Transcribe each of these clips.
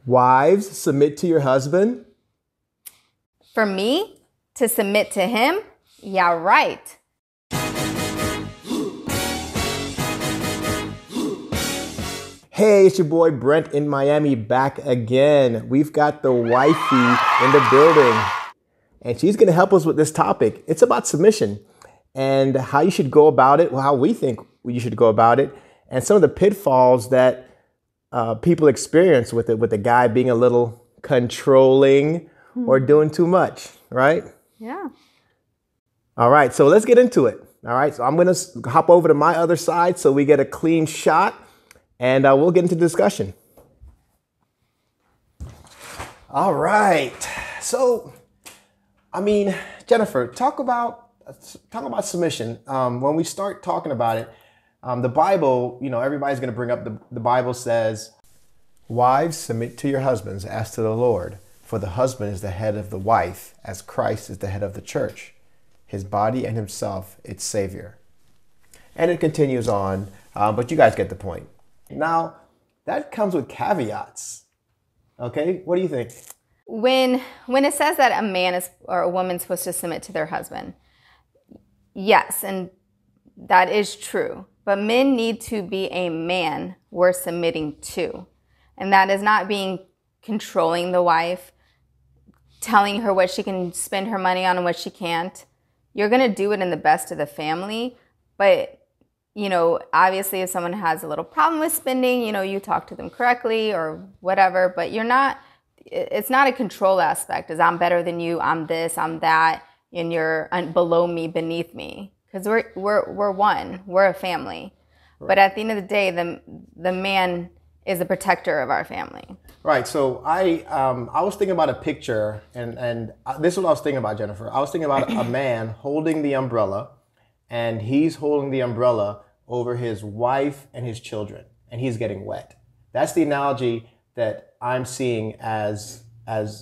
Wives, submit to your husband. For me to submit to him? Yeah, right. Hey, it's your boy Brent in Miami back again. We've got the wifey in the building, and she's going to help us with this topic. It's about submission and how you should go about it, how we think you should go about it, and some of the pitfalls that people experience with it, with the guy being a little controlling or doing too much, right? Yeah. All right, so let's get into it. All right, so I'm going to hop over to my other side so we get a clean shot. And we'll get into discussion. All right. So, Jennifer, talk about submission. When we start talking about it, the Bible, everybody's going to bring up the Bible says, "Wives, submit to your husbands as to the Lord, for the husband is the head of the wife, as Christ is the head of the church, his body and himself, its Savior." And it continues on, but you guys get the point. Now, that comes with caveats. Okay, what do you think? When it says that a man is or a woman is supposed to submit to their husband, yes, and that is true. But men need to be a man we're submitting to. And that is not being controlling the wife, telling her what she can spend her money on and what she can't. You're going to do it in the best of the family, but obviously if someone has a little problem with spending, you talk to them correctly or whatever, but it's not a control aspect as I'm better than you, I'm this, I'm that, and you're below me, beneath me. Because we're one, we're a family. Right. But at the end of the day, the man is the protector of our family. Right, so I was thinking about a picture, and this is what I was thinking about, Jennifer. I was thinking about a man holding the umbrella, and he's holding the umbrella over his wife and his children, and he's getting wet. That's the analogy that I'm seeing as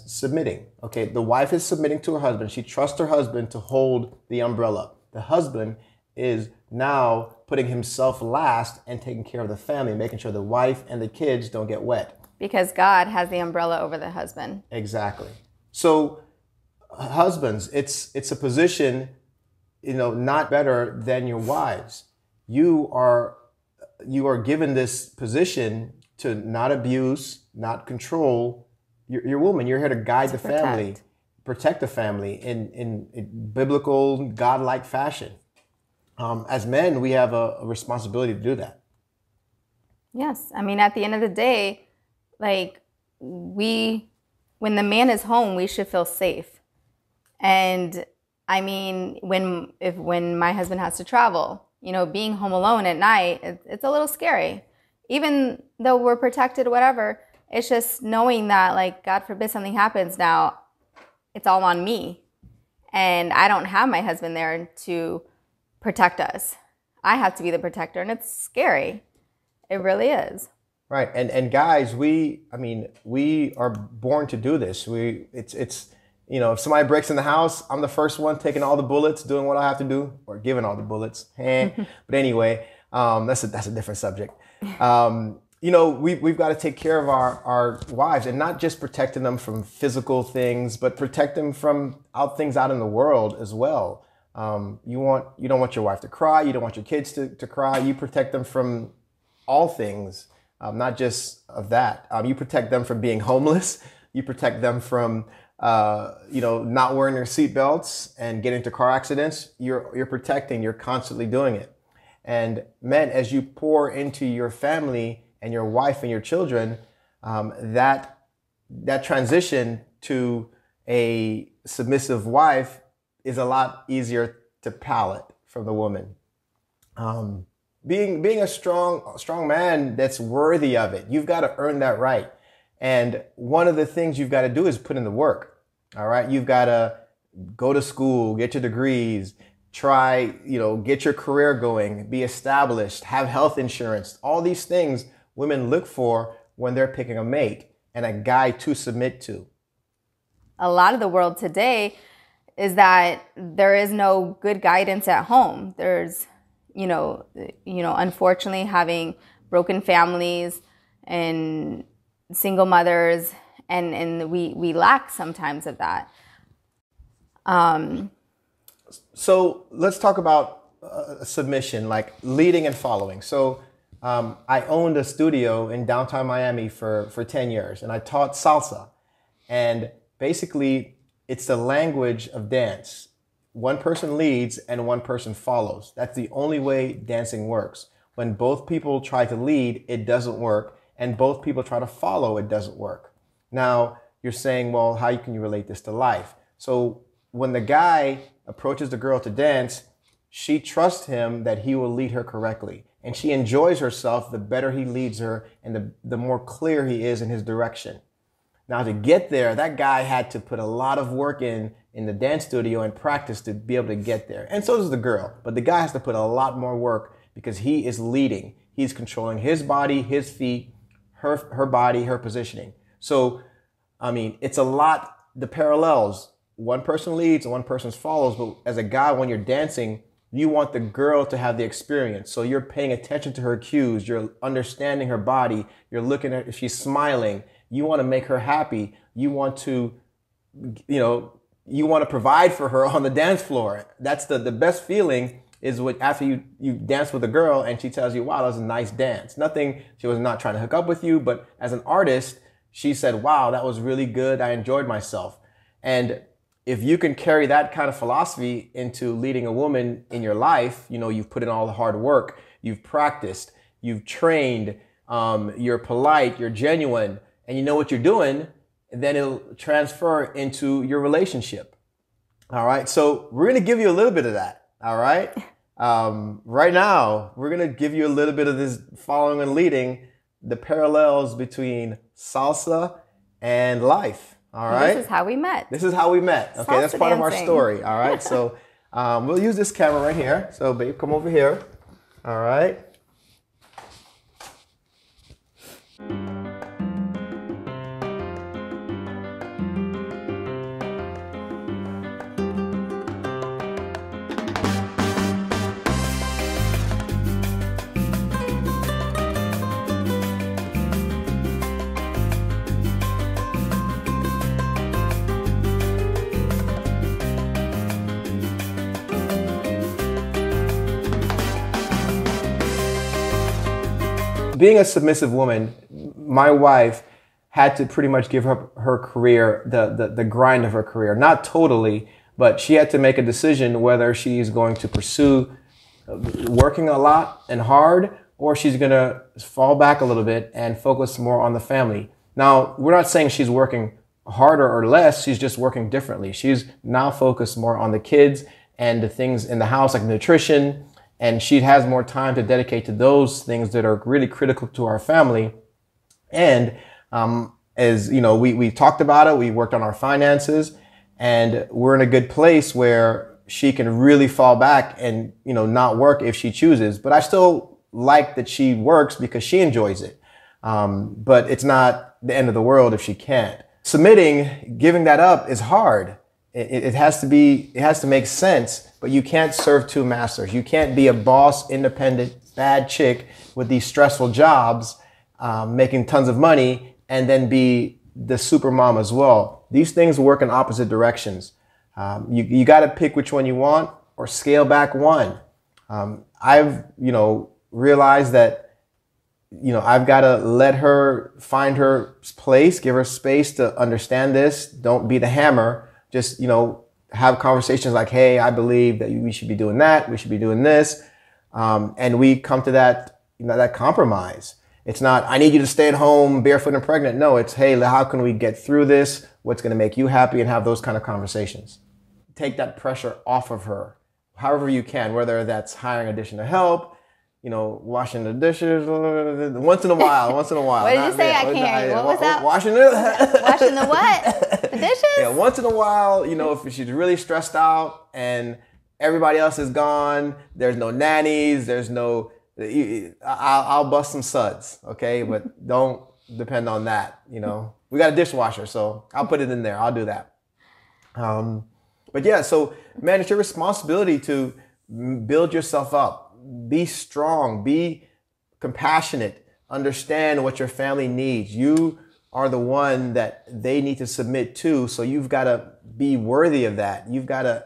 submitting. Okay, the wife is submitting to her husband. She trusts her husband to hold the umbrella. The husband is now putting himself last and taking care of the family, making sure the wife and the kids don't get wet. Because God has the umbrella over the husband. Exactly. So husbands, it's a position, not better than your wives. You are given this position to not abuse, not control your woman. You're here to guide the family, protect the family in biblical, godlike fashion. As men, we have a responsibility to do that. Yes. At the end of the day, when the man is home, we should feel safe. And when my husband has to travel, being home alone at night, it's a little scary. Even though we're protected or whatever, it's just knowing that, God forbid something happens now, it's all on me. And I don't have my husband there to protect us. I have to be the protector, and it's scary. It really is. Right. And guys, we are born to do this. If somebody breaks in the house, I'm the first one taking all the bullets, doing what I have to do, or giving all the bullets. But anyway, that's a different subject. We've got to take care of our wives, and not just protecting them from physical things, but protect them from things out in the world as well. You don't want your wife to cry. You don't want your kids to cry. You protect them from all things, not just of that. You protect them from being homeless. You protect them from not wearing their seatbelts and getting into car accidents. You're protecting. You're constantly doing it. And men, as you pour into your family and your wife and your children, that transition to a submissive wife is a lot easier to palate from the woman. Being a strong man that's worthy of it, you've got to earn that right. And one of the things you've got to do is put in the work. All right. You've got to go to school, get your degrees, try, get your career going, be established, have health insurance. All these things women look for when they're picking a mate and a guy to submit to. A lot of the world today is that there is no good guidance at home. There's, unfortunately having broken families and single mothers, and we lack sometimes of that. So let's talk about submission, like leading and following. So I owned a studio in downtown Miami for 10 years, and I taught salsa. And basically, it's the language of dance. One person leads and one person follows. That's the only way dancing works. When both people try to lead, it doesn't work. And both people try to follow, it doesn't work. Now, you're saying, well, how can you relate this to life? So when the guy approaches the girl to dance, she trusts him that he will lead her correctly. And she enjoys herself the better he leads her and the more clear he is in his direction. Now, to get there, that guy had to put a lot of work in the dance studio and practice to be able to get there. And so does the girl. But the guy has to put a lot more work because he is leading. He's controlling his body, his feet, her body, her positioning. So, I mean, it's a lot, the parallels. One person leads and one person follows. But as a guy, when you're dancing, you want the girl to have the experience. So you're paying attention to her cues. You're understanding her body. You're looking at if she's smiling. You want to make her happy. You want to, you want to provide for her on the dance floor. That's the best feeling is after you dance with a girl and she tells you, wow, that was a nice dance. She was not trying to hook up with you, but as an artist, she said, wow, that was really good. I enjoyed myself. And if you can carry that kind of philosophy into leading a woman in your life, you've put in all the hard work, you've practiced, you've trained, you're polite, you're genuine, and you know what you're doing, then it'll transfer into your relationship. All right. So we're going to give you a little bit of that. All right. Right now, we're going to give you a little bit of this following and leading, the parallels between salsa and life. All right. This is how we met. This is how we met. Okay. Salsa That's part of our dancing. story. All right. So we'll use this camera right here. So babe, come over here. All right. Being a submissive woman, my wife had to pretty much give up her career, the grind of her career. Not totally, but she had to make a decision whether she's going to pursue working a lot and hard, or she's going to fall back a little bit and focus more on the family. Now, we're not saying she's working harder or less. She's just working differently. She's now focused more on the kids and the things in the house like nutrition, and she has more time to dedicate to those things that are really critical to our family. And as you know, we talked about it, we worked on our finances, and we're in a good place where she can really fall back and not work if she chooses. But I still like that she works because she enjoys it. But it's not the end of the world if she can't. Submitting, giving that up is hard. It has to make sense, but you can't serve two masters. You can't be a boss, independent, bad chick with these stressful jobs, making tons of money, and then be the super mom as well. These things work in opposite directions. You got to pick which one you want or scale back one. I've, realized that, I've got to let her find her place, give her space to understand this. Don't be the hammer. Just, have conversations like, hey, I believe that we should be doing that. We should be doing this. And we come to that, that compromise. It's not, I need you to stay at home barefoot and pregnant. No, it's, hey, how can we get through this? What's going to make you happy? And have those kind of conversations. Take that pressure off of her, however you can, whether that's hiring additional help, washing the dishes, once in a while. What did you say? I can't hear you. What was that? Washing the what? The dishes? Yeah, once in a while, if she's really stressed out and everybody else is gone, there's no nannies, there's no, I'll bust some suds, okay? But don't depend on that, We got a dishwasher, so I'll put it in there. I'll do that. But yeah, so man, it's your responsibility to build yourself up. Be strong, be compassionate, understand what your family needs. You are the one that they need to submit to. So you've got to be worthy of that. You've got to,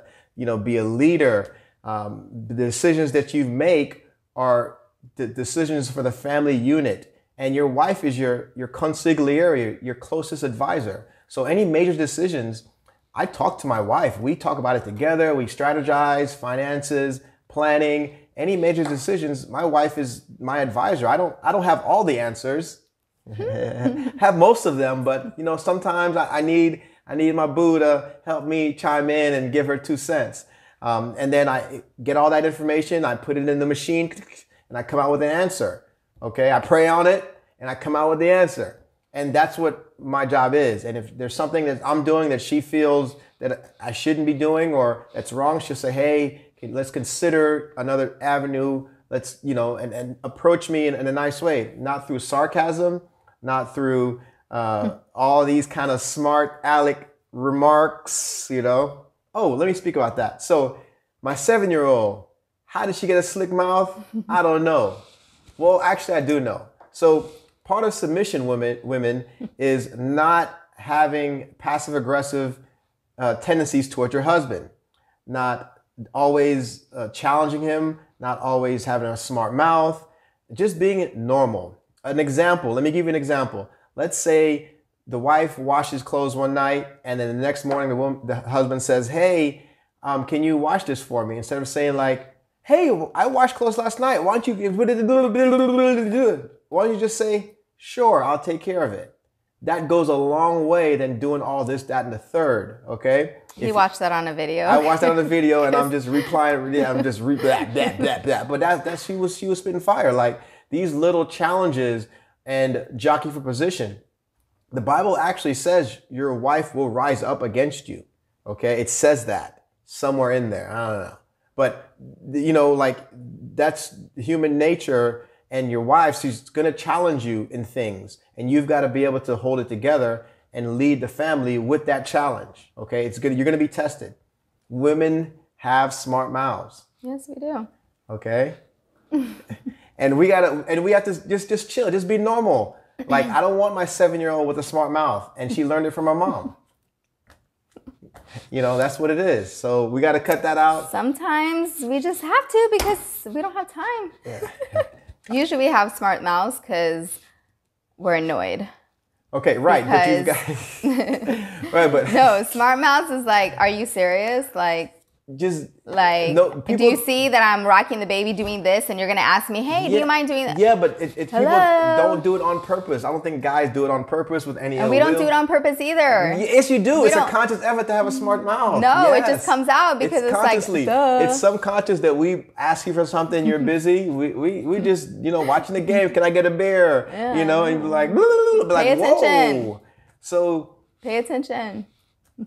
be a leader. The decisions that you make are the decisions for the family unit. And your wife is your consigliere, your closest advisor. So any major decisions, I talk to my wife. We talk about it together. We strategize, finances, planning, any major decisions. My wife is my advisor. I don't have all the answers. Have most of them, but sometimes I need my boo to help me chime in and give her 2 cents. And then I get all that information, I put it in the machine, and I come out with an answer. Okay, I pray on it, and I come out with the answer. And that's what my job is. And if there's something that I'm doing that she feels that I shouldn't be doing or that's wrong, she'll say, hey, let's consider another avenue. Let's, and approach me in a nice way, not through sarcasm, not through all these kind of smart aleck remarks, Oh, let me speak about that. So my 7-year-old, how did she get a slick mouth? I don't know. Well, actually, I do know. So part of submission women is not having passive aggressive tendencies towards your husband, not always challenging him, not always having a smart mouth, just being normal. An example, let me give you an example. Let's say the wife washes clothes one night and then the next morning the husband says, hey, can you wash this for me? Instead of saying like, hey, I washed clothes last night. Why don't you just say, sure, I'll take care of it. That goes a long way than doing all this, that, and the third, okay? He watched that on a video. I watched that on the video and I'm just replying, I'm just that. But she was spitting fire. Like these little challenges and jockey for position. The Bible actually says your wife will rise up against you, okay? It says that somewhere in there. I don't know. But, that's human nature. And your wife, she's going to challenge you in things. And you've got to be able to hold it together and lead the family with that challenge. Okay? You're going to be tested. Women have smart mouths. Yes, we do. Okay? and we have to just chill, just be normal. Like, I don't want my 7-year-old with a smart mouth. And she learned it from her mom. That's what it is. So we got to cut that out. Sometimes we just have to because we don't have time. Yeah. Usually we have smart mouths because we're annoyed. Okay, right. But you guys, right? But no, smart mouths is like, are you serious? Like, just like, no, do you see that I'm rocking the baby doing this, and you're gonna ask me, hey, do you mind doing that? Yeah, but people don't do it on purpose. I don't think guys do it on purpose with any. And we don't do it on purpose either. Yes, you do. It's a conscious effort to have a smart mouth. No, yes. It just comes out because it's like, duh. It's subconscious that we ask you for something, you're busy. We just watching the game. Can I get a beer? Yeah. And you're like, pay attention. Whoa. So pay attention.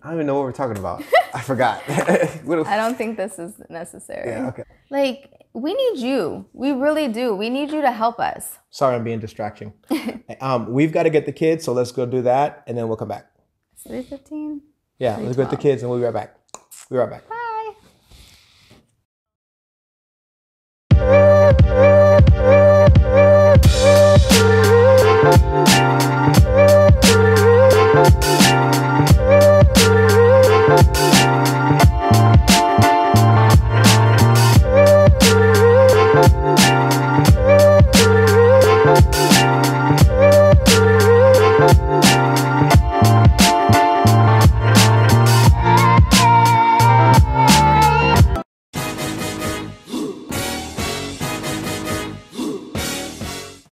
I don't even know what we're talking about. I forgot. I don't think this is necessary. Yeah, okay. Like, we need you. We really do. We need you to help us. Sorry, I'm being distracting. We've got to get the kids, so let's go do that, and then we'll come back. It's 3:15? Yeah, let's go get the kids, and we'll be right back. We'll be right back. Bye.